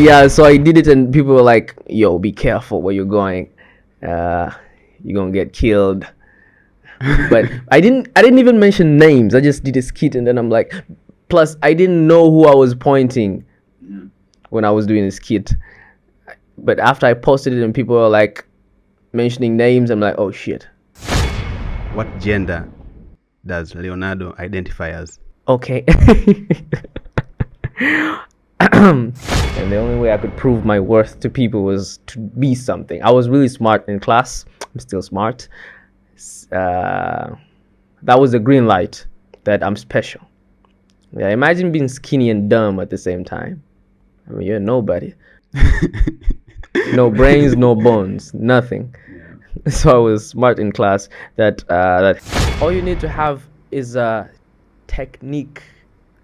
Yeah, so I did it, and people were like, "Yo, be careful where you're going. You're gonna get killed." But I didn't even mention names. I just did a skit, and then I'm like, plus I didn't know who I was pointing when I was doing a skit. But after I posted it and people were like mentioning names, I'm like, oh shit. What gender does Leonardo identify as? Okay. And the only way I could prove my worth to people was to be something. I was really smart in class. I'm still smart. That was a green light that I'm special. Yeah, imagine being skinny and dumb at the same time. I mean, you're nobody. No brains, no bones, nothing. Yeah. So I was smart in class. That all you need to have is a technique,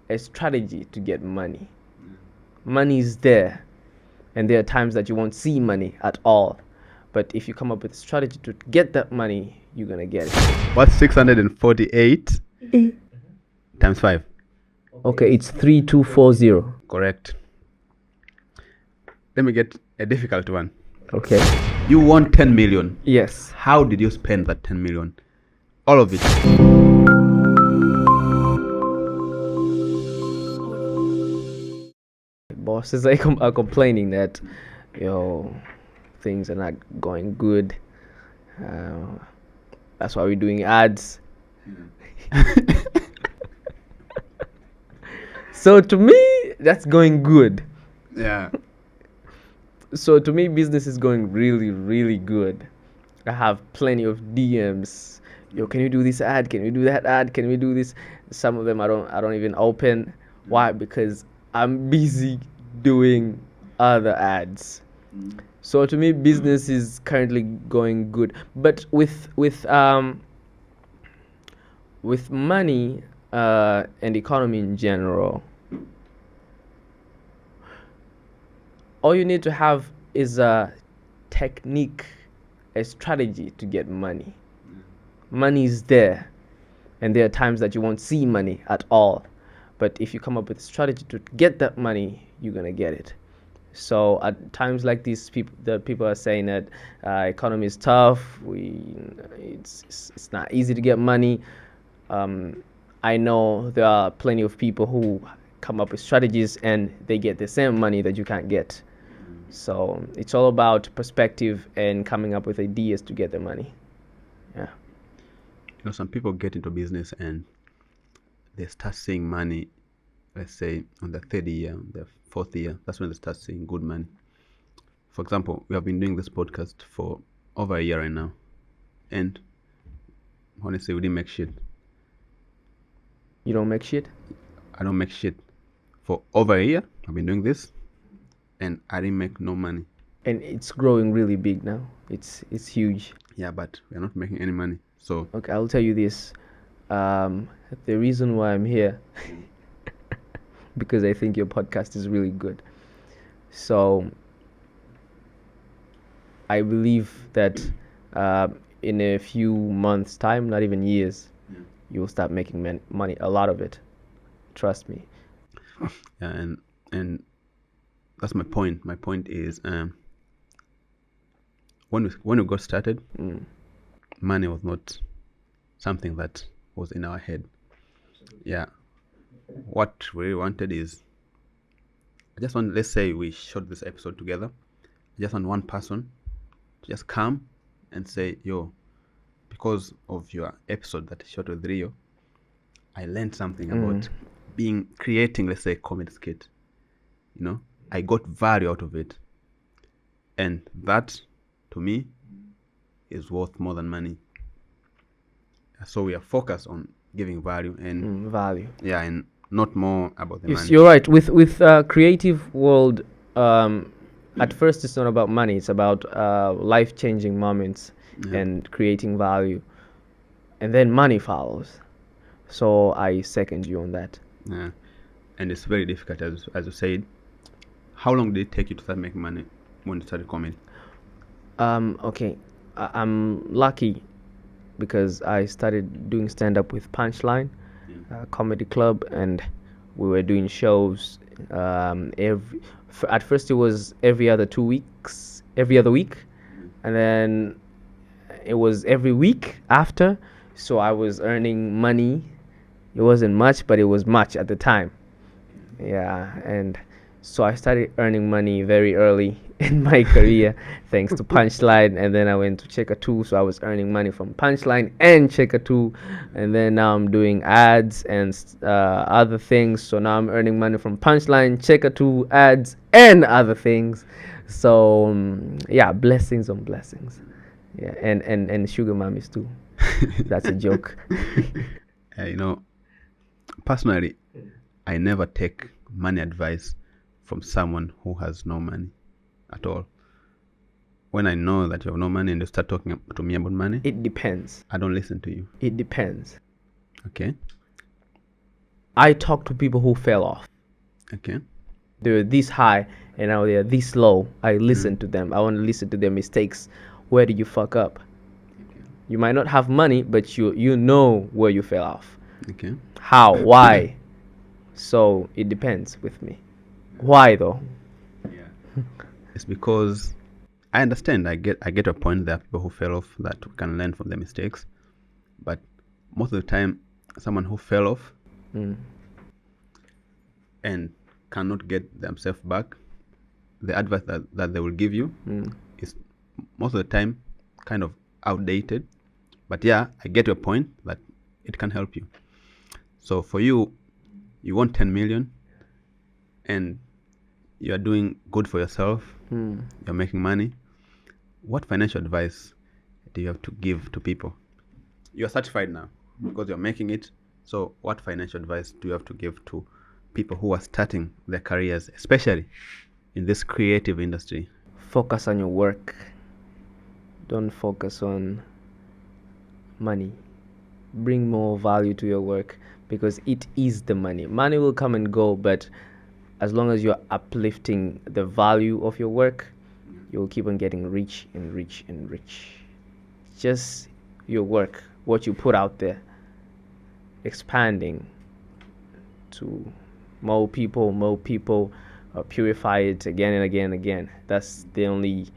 a strategy to get money. Money is there, and there are times that you won't see money at all. But if you come up with a strategy to get that money, you're gonna get it. What's 648 times 5? Okay, it's 3240. Correct. Let me get a difficult one. Okay. You won 10 million. Yes. How did you spend that 10 million? All of it. Bosses are complaining that, things are not going good. That's why we're doing ads. So to me, that's going good. Yeah. So to me, business is going really, really good. I have plenty of DMs. Yo, can you do this ad? Can we do that ad? Can we do this? Some of them I don't even open. Why? Because I'm busy doing other ads. So to me, business is currently going good. But with money and economy in general, all you need to have is a technique, a strategy to get money. Money is there, and there are times that you won't see money at all. But if you come up with a strategy to get that money, you're gonna get it. So at times like these, people are saying that economy is tough. It's not easy to get money. I know there are plenty of people who come up with strategies and they get the same money that you can't get. So it's all about perspective and coming up with ideas to get the money. Yeah. Some people get into business and they start seeing money, let's say on the third year, the fourth year. That's when they start seeing good money. For example, we have been doing this podcast for over a year right now, and honestly, we didn't make shit. You don't make shit? I don't make shit. For over a year, I've been doing this, and I didn't make no money. And it's growing really big now. It's huge. Yeah, but we're not making any money. So okay, I'll tell you this. The reason why I'm here, because I think your podcast is really good. So I believe that in a few months' time, not even years, you will start making money, a lot of it. Trust me. Yeah, and that's my point. My point is, when we got started, money was not something that was in our head. Yeah, what we really wanted is, let's say we shot this episode together. I just want one person to just come and say, yo, because of your episode that I shot with Rio, I learned something about creating, let's say, a comedy skit. I got value out of it. And that, to me, is worth more than money. So we are focused on giving value and value. Yeah, and not more about the money. You're right. With creative world, at first it's not about money. It's about life-changing moments and creating value, and then money follows. So I second you on that. Yeah, and it's very difficult, as you said. How long did it take you to start making money when you started comedy? Okay, I'm lucky because I started doing stand-up with Punchline Comedy Club, and We were doing shows at first it was every other week, and then it was every week after. So I was earning money. It wasn't much, but it was much at the time. Yeah, and so I started earning money very early in my career thanks to Punchline, and then I went to Cheka 2, so I was earning money from Punchline and Cheka 2, and then now I'm doing ads and other things, so now I'm earning money from Punchline, Cheka 2, ads, and other things. So yeah, blessings on blessings. Yeah, and sugar mummies too. That's a joke. You know, personally, I never take money advice from someone who has no money at all. When I know that you have no money and you start talking to me about money, it depends. I don't listen to you. It depends. Okay. I talk to people who fell off. Okay. They were this high and now they are this low. I listen to them. I want to listen to their mistakes. Where did you fuck up? Okay. You might not have money, but you know where you fell off. Okay. How? Why? So it depends with me. Why though? Yeah. It's because I understand. I get a point. There are people who fell off that can learn from their mistakes, but most of the time, someone who fell off and cannot get themselves back, the advice that they will give you is most of the time kind of outdated. But yeah, I get your point that it can help you. So for you, you want 10 million and you are doing good for yourself. You're making money. What financial advice do you have to give to people? You're satisfied now because you're making it. So what financial advice do you have to give to people who are starting their careers, especially in this creative industry? Focus on your work. Don't focus on money. Bring more value to your work because it is the money. Money will come and go, but as long as you're uplifting the value of your work, you'll keep on getting rich and rich and rich. Just your work, what you put out there, expanding to more people, purify it again and again and again. That's the only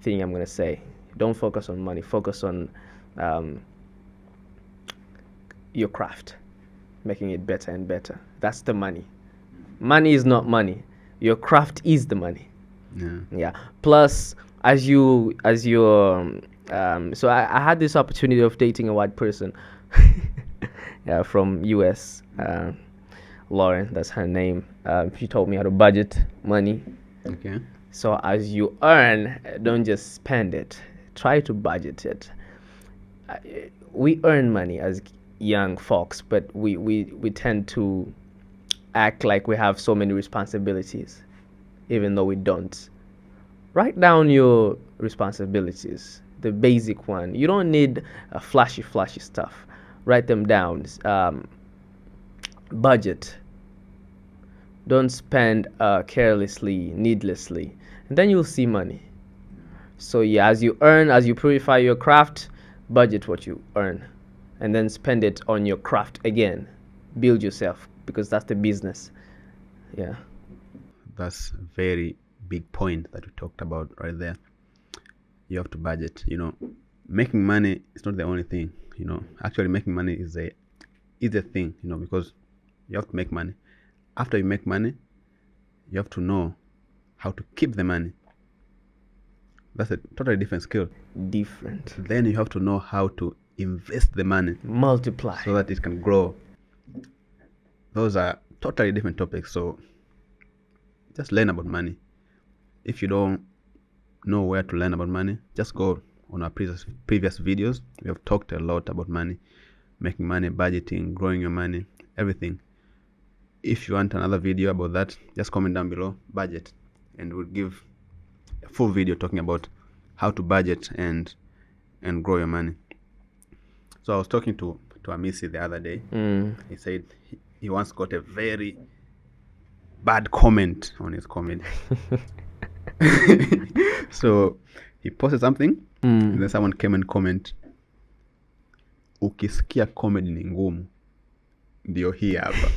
thing I'm going to say. Don't focus on money. Focus on your craft, making it better and better. That's the money. Money is not money. Your craft is the money. Yeah. Plus, so I had this opportunity of dating a white person, yeah, from US. Lauren, that's her name. She told me how to budget money. Okay. So as you earn, don't just spend it. Try to budget it. We earn money as young folks, but we tend to act like we have so many responsibilities, even though we don't. Write down your responsibilities, the basic one. You don't need flashy stuff. Write them down. Budget. Don't spend carelessly, needlessly, and then you'll see money. So yeah, as you earn, as you purify your craft, budget what you earn, and then spend it on your craft again. Build yourself, because that's the business. Yeah. That's a very big point that we talked about right there. You have to budget. Making money is not the only thing. Actually making money is a thing. Because you have to make money. After you make money, you have to know how to keep the money. That's a totally different skill. Different. Then you have to know how to invest the money. Multiply. So that it can grow. Those are totally different topics. So just learn about money. If you don't know where to learn about money, just go on our previous videos. We have talked a lot about money, making money, budgeting, growing your money, everything. If you want another video about that, just comment down below, budget, and we'll give a full video talking about how to budget and grow your money. So I was talking to Amisi the other day. He said he once got a very bad comment on his comedy. So he posted something and then someone came and comment, ukisikia comedy ni ngumu ndio hii hapa.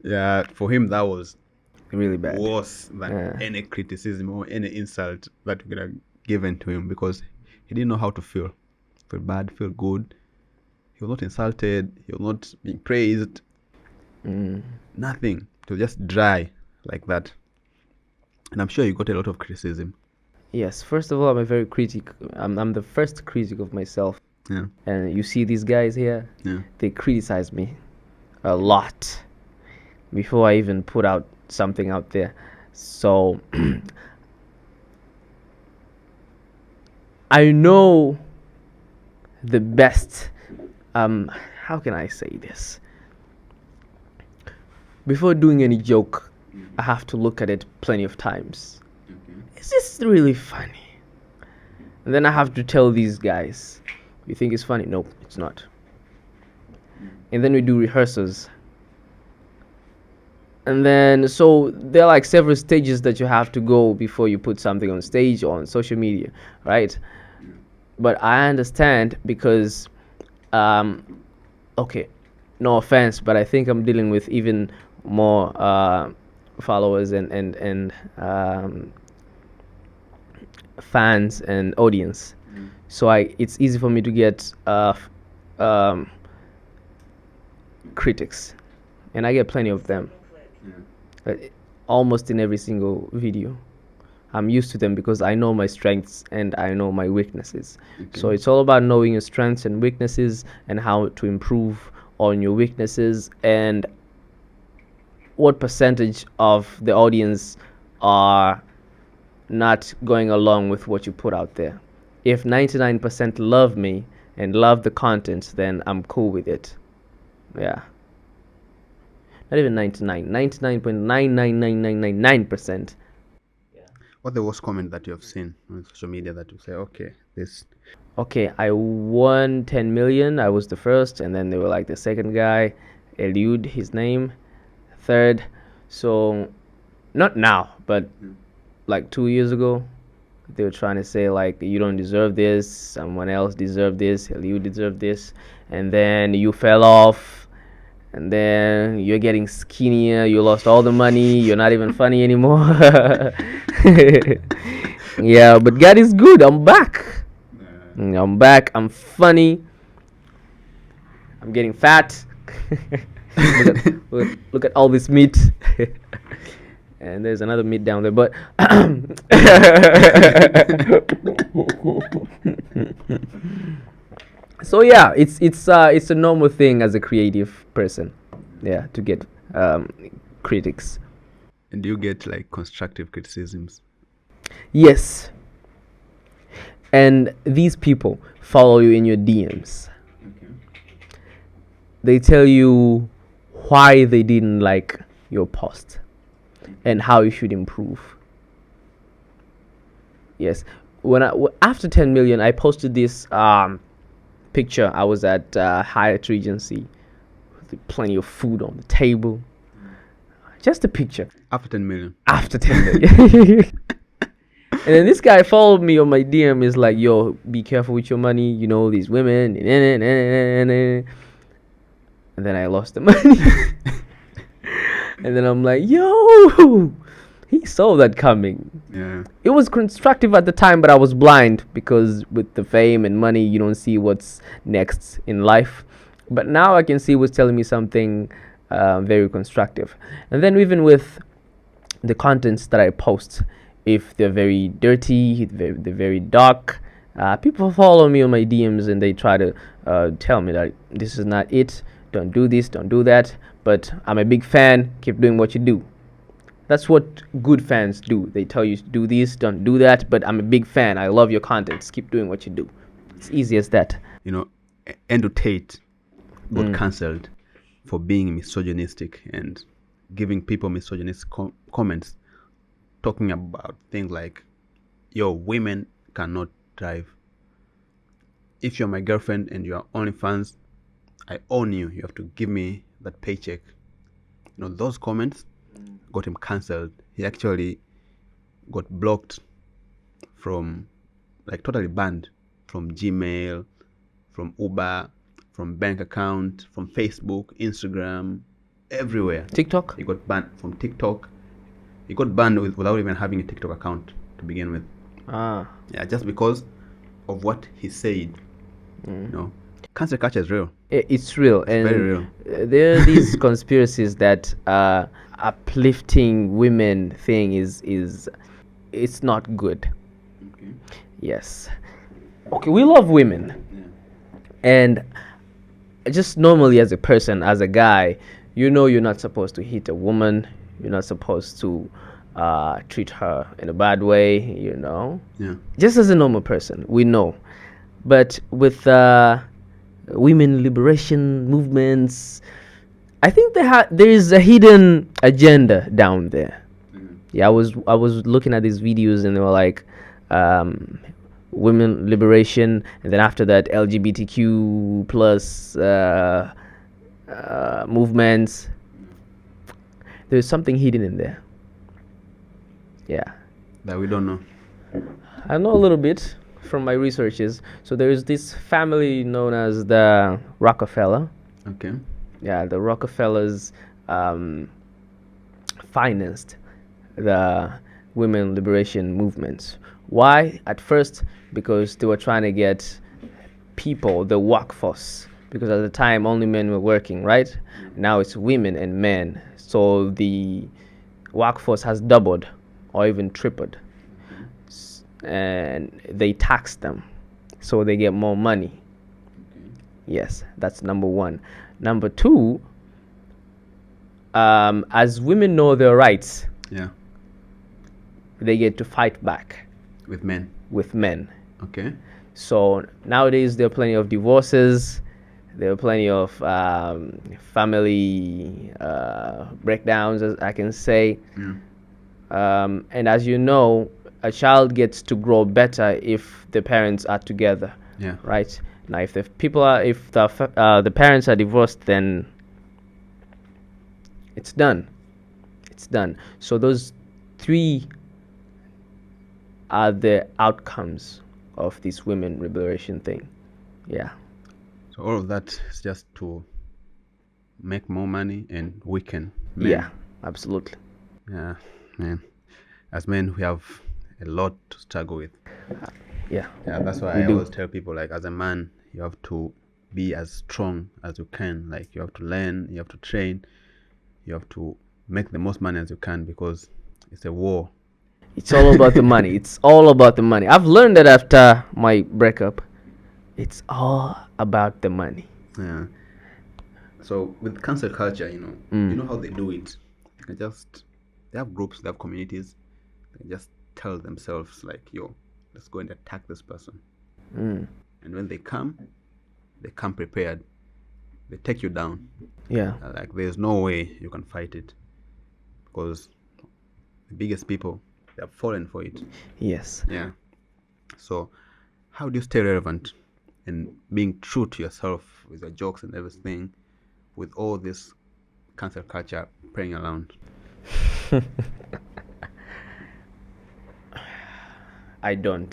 Yeah, for him that was Really bad. worse than Yeah. any criticism or any insult that we could have given to him, because he didn't know how to feel. Feel bad, feel good. He was not insulted. He was not being praised. Nothing. It was just dry like that. And I'm sure you got a lot of criticism. Yes, first of all, I'm a very critic. I'm the first critic of myself. Yeah. And you see these guys here, Yeah. they criticize me a lot before I even put out something out there. So I know the best. How can I say this? Before doing any joke, I have to look at it plenty of times. Is this really funny? And then I have to tell these guys, you think it's funny? No, it's not. And then we do rehearsals. And then, so there are like several stages that you have to go before you put something on stage or on social media, right? But I understand because, okay, no offense, but I think I'm dealing with even more followers and fans and audience. So it's easy for me to get critics, and I get plenty of them. Almost in every single video. I'm used to them because I know my strengths and I know my weaknesses. So it's all about knowing your strengths and weaknesses and how to improve on your weaknesses and what percentage of the audience are not going along with what you put out there. If 99% love me and love the content, then I'm cool with it. Yeah. Not even 99.9999999%. What's the worst comment that you have seen on social media that you say, okay, this? Okay, I won 10 million. I was the first, and then they were like the second guy, Eliudi, his name, third. So, not now, but like 2 years ago, they were trying to say like you don't deserve this, someone else deserved this, Eliudi deserved this, and then you fell off. And then you're getting skinnier, you lost all the money, you're not even funny anymore. Yeah, but God is good. I'm back. I'm back. I'm funny. I'm getting fat. Look at all this meat. And there's another meat down there, but so yeah, it's a normal thing as a creative person, yeah, to get critics. And do you get like constructive criticisms? Yes. And these people follow you in your DMs. They tell you why they didn't like your post and how you should improve. Yes. After 10 million, I posted this picture. I was at Hyatt Regency with plenty of food on the table. Just a picture. After 10 million. After 10 million. And then this guy followed me on my DM. Is like, yo, be careful with your money. You know, these women. And then I lost the money. And then I'm like, yo, he saw that coming. Yeah. It was constructive at the time, but I was blind because with the fame and money, you don't see what's next in life. But now I can see what's telling me something very constructive. And then even with the contents that I post, if they're very dirty, they're very dark, people follow me on my DMs and they try to tell me that this is not it. Don't do this, don't do that. But I'm a big fan. Keep doing what you do. That's what good fans do. They tell you to do this, don't do that. But I'm a big fan. I love your contents. Keep doing what you do. It's easy as that. You know, Andrew Tate got cancelled for being misogynistic and giving people misogynistic comments, talking about things like, yo, women cannot drive. If you're my girlfriend and you're OnlyFans, I own you. You have to give me that paycheck. You know, those comments got him cancelled. He actually got blocked from, like, totally banned from Gmail, from Uber, from bank account, from Facebook, Instagram, everywhere. TikTok? He got banned from TikTok. He got banned without even having a TikTok account to begin with. Yeah, just because of what he said. You know, cancel culture is real. It's real. And very real. There are these conspiracies that uplifting women thing is it's not good. Okay. Yes. Okay, we love women. And just normally as a person, as a guy, you know you're not supposed to hit a woman. You're not supposed to treat her in a bad way, you know. Yeah. Just as a normal person, we know. But with women liberation movements, I think there is a hidden agenda down there. Yeah, I was looking at these videos and they were like women liberation, and then after that LGBTQ plus movements. There's something hidden in there. Yeah. That we don't know. I know a little bit from my researches. So there is this family known as the Rockefeller. Okay. Yeah, the Rockefellers financed the women liberation movements. Why? At first, because they were trying to get people, the workforce, because at the time only men were working, right? Now it's women and men. So the workforce has doubled or even tripled. And they tax them so they get more money. Yes, that's number one. Number two, as women know their rights, Yeah. they get to fight back With men. with men. Okay. So nowadays there are plenty of divorces, there are plenty of family breakdowns, as I can say. Yeah. And as you know, a child gets to grow better if the parents are together. Yeah. Right? Now, if the parents are divorced, then it's done. It's done. So those three are the outcomes of this women liberation thing. Yeah. So all of that is just to make more money and weaken men. Yeah, absolutely. Yeah, man. As men, we have a lot to struggle with. Yeah. Yeah, that's why I always tell people, like, as a man, you have to be as strong as you can. Like, you have to learn, you have to train, you have to make the most money as you can, because it's a war. It's all about the money. It's all about the money. I've learned that after my breakup. It's all about the money. Yeah. So with cancel culture, you know how they do it. They have groups, they have communities. They just tell themselves, like, yo, let's go and attack this person. And when they come prepared. They take you down. Yeah. Like, there's no way you can fight it, because the biggest people, they have fallen for it. Yes. Yeah. So how do you stay relevant and being true to yourself with your jokes and everything, with all this cancel culture playing around? I'm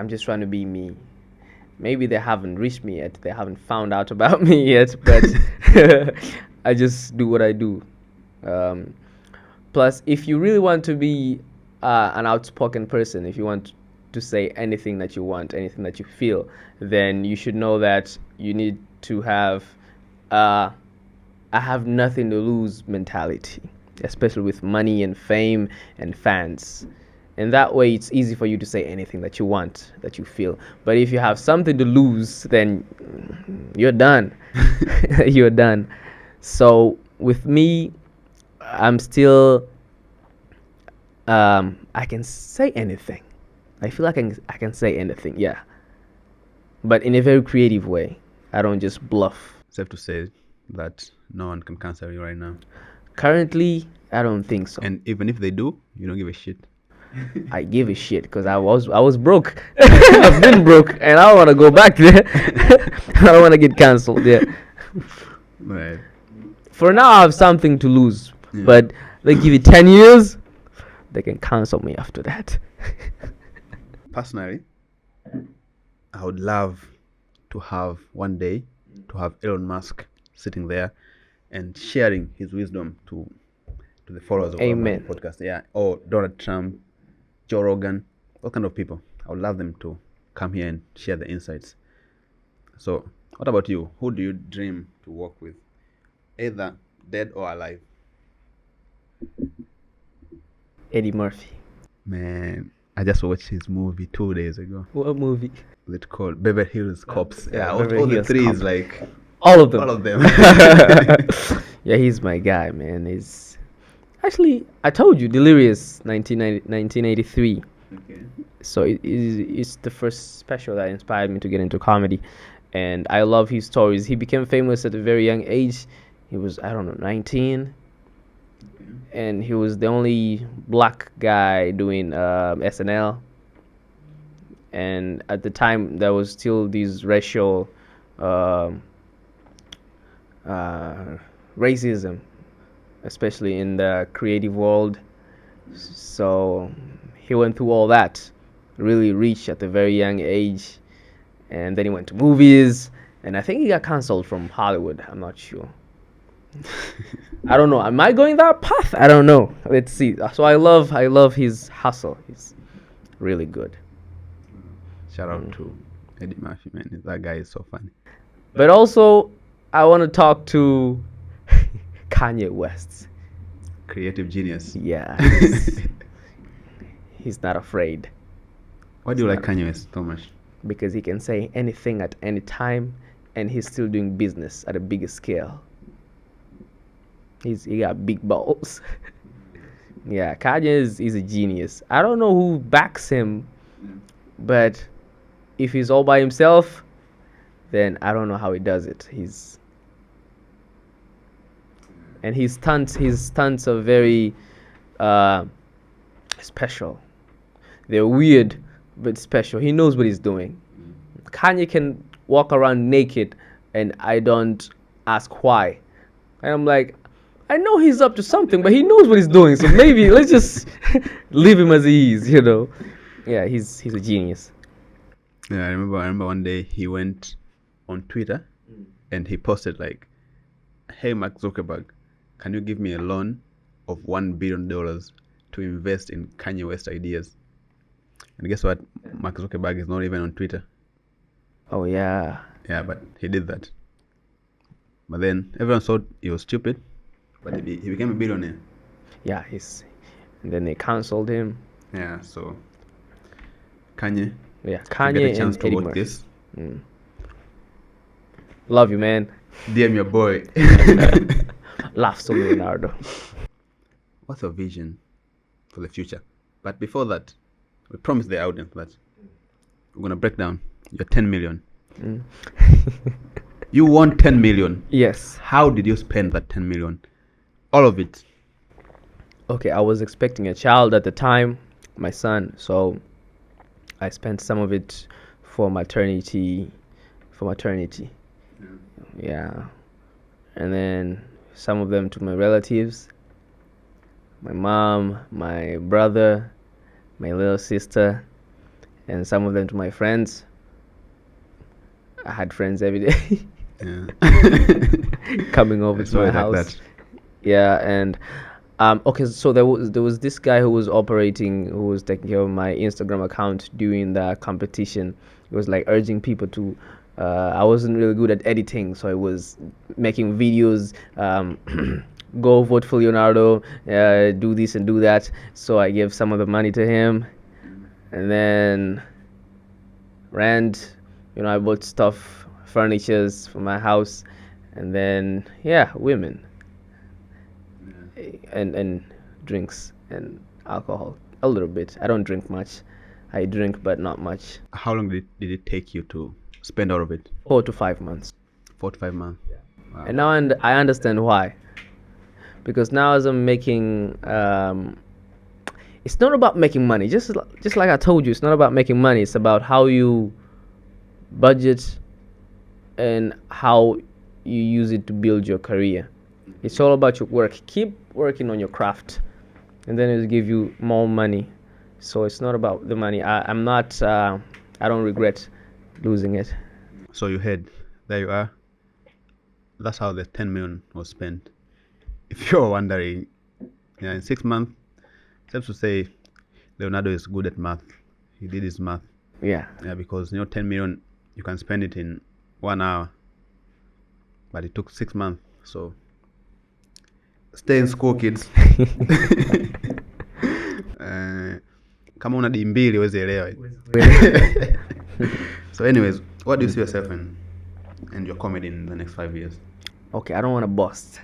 just trying to be me. Maybe they haven't reached me yet. They haven't found out about me yet, but I just do what I do. Plus, if you really want to be an outspoken person, if you want to say anything that you want, anything that you feel, then you should know that you need to have I have nothing to lose mentality, especially with money and fame and fans. And that way, it's easy for you to say anything that you want, that you feel. But if you have something to lose, then you're done. You're done. So with me, I'm still, I can say anything. I feel like I can say anything, yeah. But in a very creative way. I don't just bluff. Safe to say that no one can cancel you right now. Currently, I don't think so. And even if they do, you don't give a shit. I give a shit because I was broke. I've been broke and I don't want to go back there. I don't want to get cancelled there. Right. For now, I have something to lose. Yeah. But they give it 10 years, they can cancel me after that. Personally, I would love to have one day to have Elon Musk sitting there and sharing his wisdom to the followers of our Amen. podcast. Yeah, or Donald Trump, Joe Rogan, all kind of people. I would love them to come here and share the insights. So, what about you? Who do you dream to work with, either dead or alive? Eddie Murphy. Man, I just watched his movie 2 days ago. What movie? It's called Beverly Hills Cops. Yeah, all Beverly the Hills three Cops. is like All of them. all of them. Yeah, he's my guy, man. He's actually, I told you, Delirious 1983. Okay. So it's the first special that inspired me to get into comedy, and I love his stories. He became famous at a very young age. He was, I don't know, 19, and he was the only black guy doing SNL. And at the time, there was still these racial racism, especially in the creative world. So he went through all that, really rich at a very young age, and then he went to movies, and I think he got cancelled from Hollywood. I'm not sure. I don't know. Am I going that path? I don't know. Let's see. So I love his hustle. He's really good. Shout out to Eddie Murphy, man. That guy is so funny. But also, I want to talk to Kanye West. Creative genius. Yeah, he's not afraid Why do you like Kanye West so much? because he can say anything at any time, and he's still doing business at a bigger scale. He got big balls. Yeah, Kanye is a genius. I don't know who backs him, but if he's all by himself, then I don't know how he does it. His stunts are very special. They're weird but special. He knows what he's doing. Kanye can walk around naked, and I don't ask why. And I'm like, I know he's up to something, but he knows what he's doing. So maybe let's just leave him as he is, you know. Yeah, he's a genius. Yeah, I remember one day he went on Twitter and he posted like, "Hey Mark Zuckerberg, can you give me a loan of $1 billion to invest in Kanye West ideas?" And guess what? Mark Zuckerberg is not even on Twitter. Oh yeah. Yeah, but he did that. But then everyone thought he was stupid, but he became a billionaire. Yeah, and then they cancelled him. Yeah, so Kanye, Yeah, if you Kanye get a chance and to Eddie watch Murphy. this, Love you, man. DM your boy. Laughs to Leonardo. What's your vision for the future? But before that, we promised the audience that we're gonna break down your 10 million. You won 10 million. Yes. How did you spend that 10 million? All of it. Okay, I was expecting a child at the time, my son. So I spent some of it for maternity. Yeah. And then some of them to my relatives, my mom, my brother, my little sister, and some of them to my friends. I had friends every day Yeah. coming over It's to my always like house. that. Yeah, and okay, so there was this guy who was taking care of my Instagram account during the competition. He was like urging people to. I wasn't really good at editing, so I was making videos. Go vote for Leonardo. Do this and do that. So I gave some of the money to him, and then rent. I bought stuff, furnitures for my house, and then women. And drinks and alcohol a little bit. I don't drink much. I drink but not much. How long did it take you to spend all of it? 4 to 5 months. 4 to 5 months. Wow. And now I understand why. Because now as I'm making it's not about making money. Just like I told you, it's not about making money. It's about how you budget and how you use it to build your career. It's all about your work. Keep working on your craft, and then it'll give you more money. So it's not about the money. I'm not. I don't regret losing it. So you heard, there you are. that's how the 10 million was spent. If you're wondering, yeah, in 6 months, except to say Leonardo is good at math. He did his math. Yeah. Yeah, because 10 million, you can spend it in 1 hour, but it took 6 months. So stay in school, kids. Kama una dimbili wezi elewa. So anyways, what do you see yourself in your comedy in the next 5 years? Okay, I don't want to boast,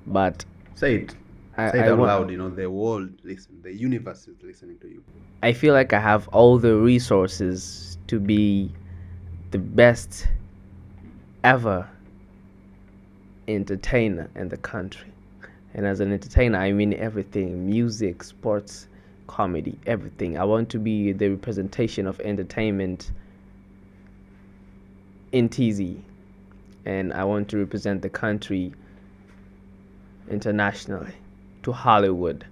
but say it. Say it out loud. The world listen. The universe is listening to you. I feel like I have all the resources to be the best ever entertainer in the country. And as an entertainer, I mean everything: music, sports, comedy, everything. I want to be the representation of entertainment in TZ, and I want to represent the country internationally, to Hollywood.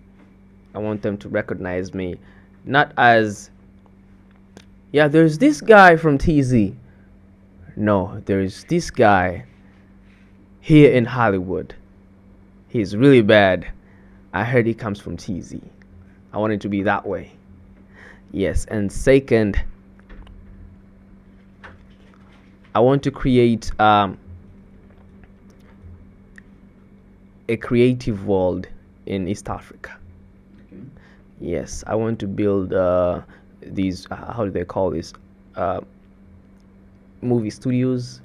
I want them to recognize me, not as, yeah, there's this guy from TZ. No, there's this guy here in Hollywood. He's really bad. I heard he comes from TZ. I want it to be that way. Yes, and second, I want to create a creative world in East Africa. Okay. Yes, I want to build these, how do they call this? Movie studios.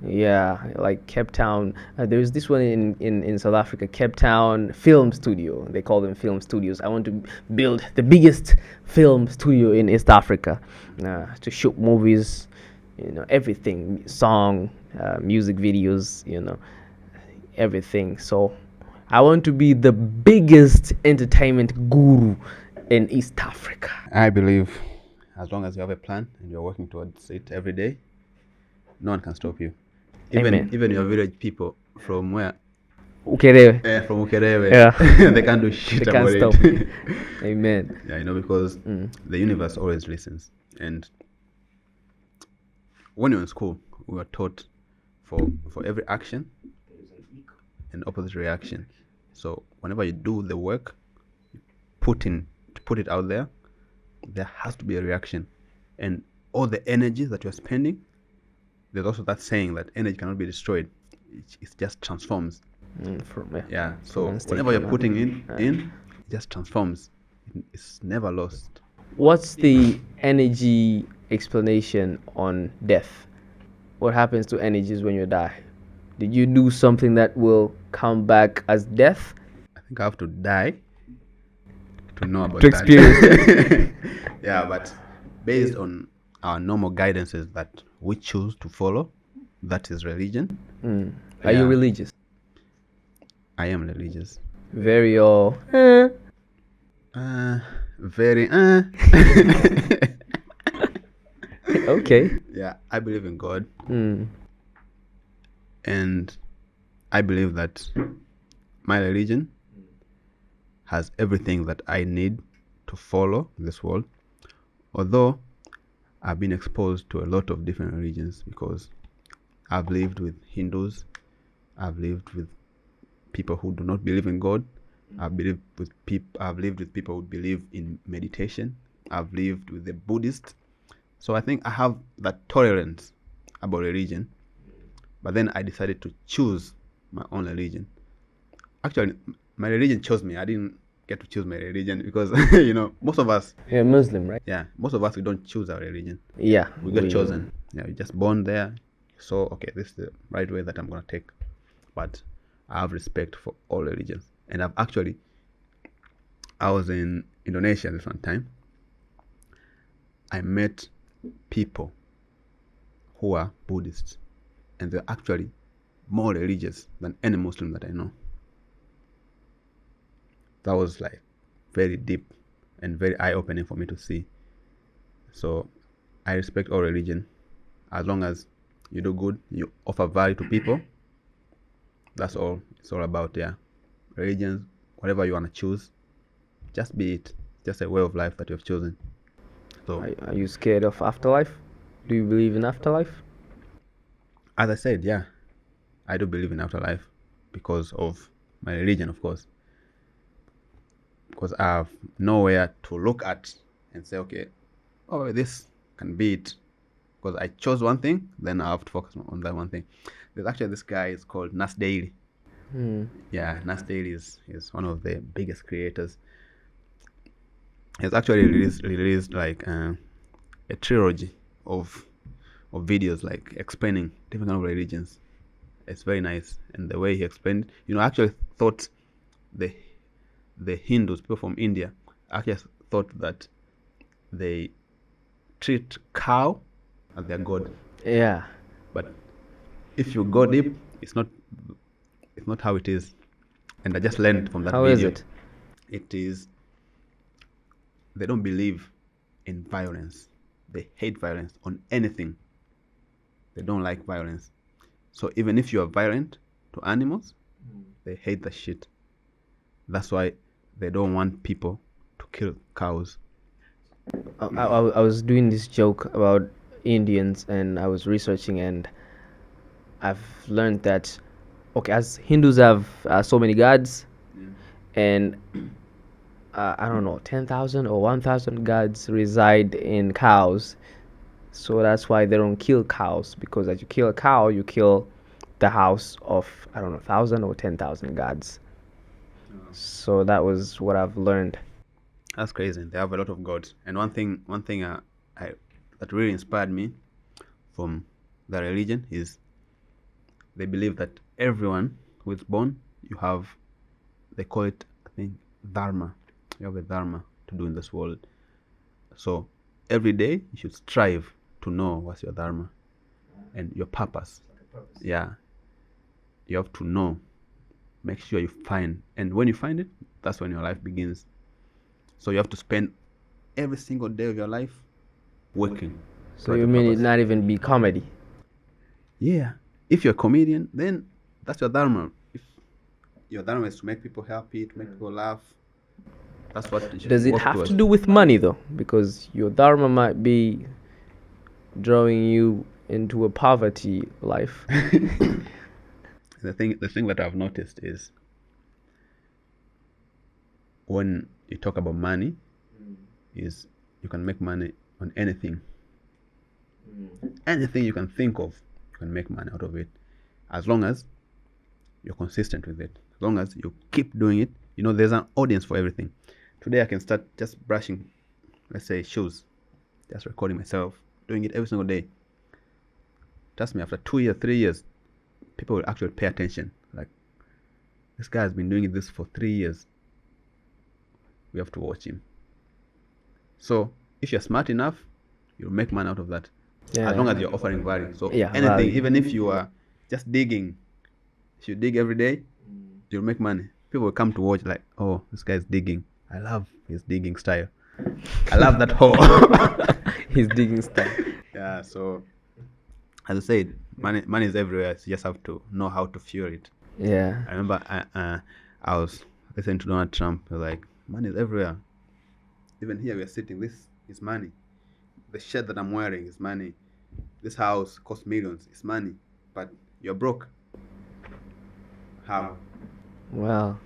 Yeah, like Cape Town. There's this one in South Africa, Cape Town Film Studio. They call them film studios. I want to build the biggest film studio in East Africa to shoot movies, everything, song, music videos, everything. So I want to be the biggest entertainment guru in East Africa. I believe as long as you have a plan and you're working towards it every day, no one can stop you. Even your village people from where? Ukerewe. From Ukerewe. Yeah. They can't do shit They about can't stop it. Amen. Yeah, because the universe always listens. And when you're in school, we were taught for every action, an opposite reaction. So whenever you do the work, you put it out there, there has to be a reaction. And all the energy that you're spending, there's also that saying that energy cannot be destroyed. It just transforms. Yeah. So whenever you're putting in, it just transforms. It's never lost. What's the energy explanation on death? What happens to energies when you die? Did you do something that will come back as death? I think I have to die to know about to that. Experience. Yeah, but based on our normal guidances that we choose to follow, that is religion. Are you religious? I am religious. Very very Okay. Yeah, I believe in God. And I believe that my religion has everything that I need to follow this world. Although I've been exposed to a lot of different religions, because I've lived with Hindus, I've lived with people who do not believe in God, I've lived with people who believe in meditation, I've lived with the Buddhists. So I think I have that tolerance about religion. But then I decided to choose my own religion. Actually, my religion chose me. I didn't get to choose my religion because, most of us... You're Muslim, right? Yeah, most of us, we don't choose our religion. Yeah. We get chosen. Yeah, you're just born there. So, okay, this is the right way that I'm going to take. But I have respect for all religions. And I was in Indonesia this one time. I met people who are Buddhists. And they're actually more religious than any Muslim that I know. That was like very deep and very eye-opening for me to see. So I respect all religion. As long as you do good, you offer value to people, that's all it's all about. Yeah, religions, whatever you want to choose, just be it. It's just a way of life that you've chosen. So are you scared of afterlife? Do you believe in afterlife? As I said, yeah, I do believe in afterlife because of my religion, of course. Because I have nowhere to look at and say, okay, oh, this can be it. Because I chose one thing, then I have to focus on that one thing. There's actually this guy is called Nas Daily. Yeah, Nas Daily is one of the biggest creators. He's actually released like a trilogy of videos like explaining different kind of religions. It's very nice, and the way he explained, I actually thought the Hindus, people from India, actually thought that they treat cow as their god. Yeah. But if you go deep, it's not how it is. And I just learned from that How video. is it? It is, they don't believe in violence. They hate violence on anything. They don't like violence. So even if you are violent to animals, they hate the shit. That's why they don't want people to kill cows. I was doing this joke about Indians, and I was researching, and I've learned that, okay, as Hindus have so many gods, and I don't know, 10,000 or 1,000 gods reside in cows. So that's why they don't kill cows, because as you kill a cow, you kill the house of, I don't know, 1,000 or 10,000 gods. So that was what I've learned. That's crazy. They have a lot of gods. And one thing that really inspired me from the religion is they believe that everyone who is born, they call it, I think, dharma. You have a dharma to do in this world. So every day you should strive to know what's your dharma and your purpose. Yeah. You have to know. Make sure you find. And when you find it, that's when your life begins. So you have to spend every single day of your life working. So you mean it not even be comedy? Yeah. If you're a comedian, then that's your dharma. If your dharma is to make people happy, to make people laugh, that's what you should Does it work have towards. to do with money though? Because your dharma might be drawing you into a poverty life. The thing that I've noticed is when you talk about money, is you can make money on anything. Anything you can think of, you can make money out of it, as long as you're consistent with it. As long as you keep doing it, there's an audience for everything. Today I can start just brushing, let's say, shoes, just recording myself, doing it every single day. Trust me, after 2 years, 3 years, people will actually pay attention. Like, this guy has been doing this for 3 years. We have to watch him. So if you're smart enough, you'll make money out of that. Yeah. As long as you're offering value. So Yeah, anything, value. even if you are just digging, if you dig every day, you'll make money. People will come to watch like, oh, this guy's digging. I love his digging style. I love that hole. His digging style. Yeah, so as I said, money is everywhere. So you just have to know how to fuel it. Yeah. I remember I was listening to Donald Trump. He was like, money is everywhere. Even here we are sitting, this is money. The shirt that I'm wearing is money. This house costs millions, it's money. But you're broke. How? Well,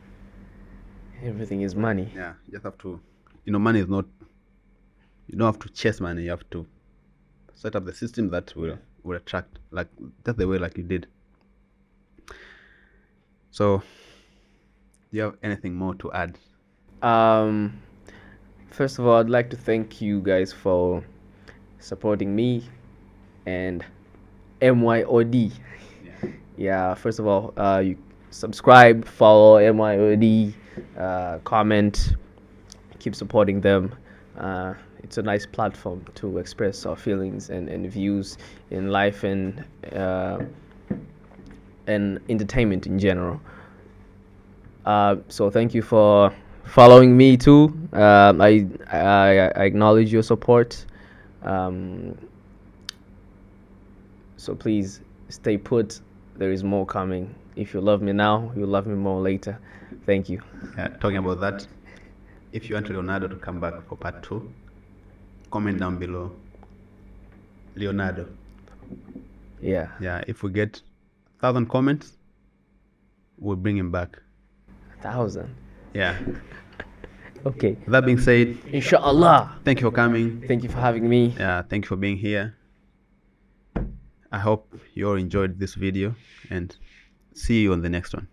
everything is money. Yeah, you just have to, money is not, you don't have to chase money. You have to set up the system that will attract, like, that's the way like you did. So, do you have anything more to add? First of all, I'd like to thank you guys for supporting me and MYOD. Yeah, first of all, you subscribe, follow MYOD, comment, keep supporting them. It's a nice platform to express our feelings and views in life and entertainment in general. So thank you for following me too. I acknowledge your support. So please stay put. There is more coming. If you love me now, you'll love me more later. Thank you. Yeah, talking about that, if you want Leonardo to come back for part 2, comment down below Leonardo. Yeah. Yeah, if we get 1,000 comments, we'll bring him back. 1,000. Yeah. Okay. That being said, Inshallah. thank you for coming. Thank you for having me. Yeah, thank you for being here. I hope you all enjoyed this video, and see you on the next one.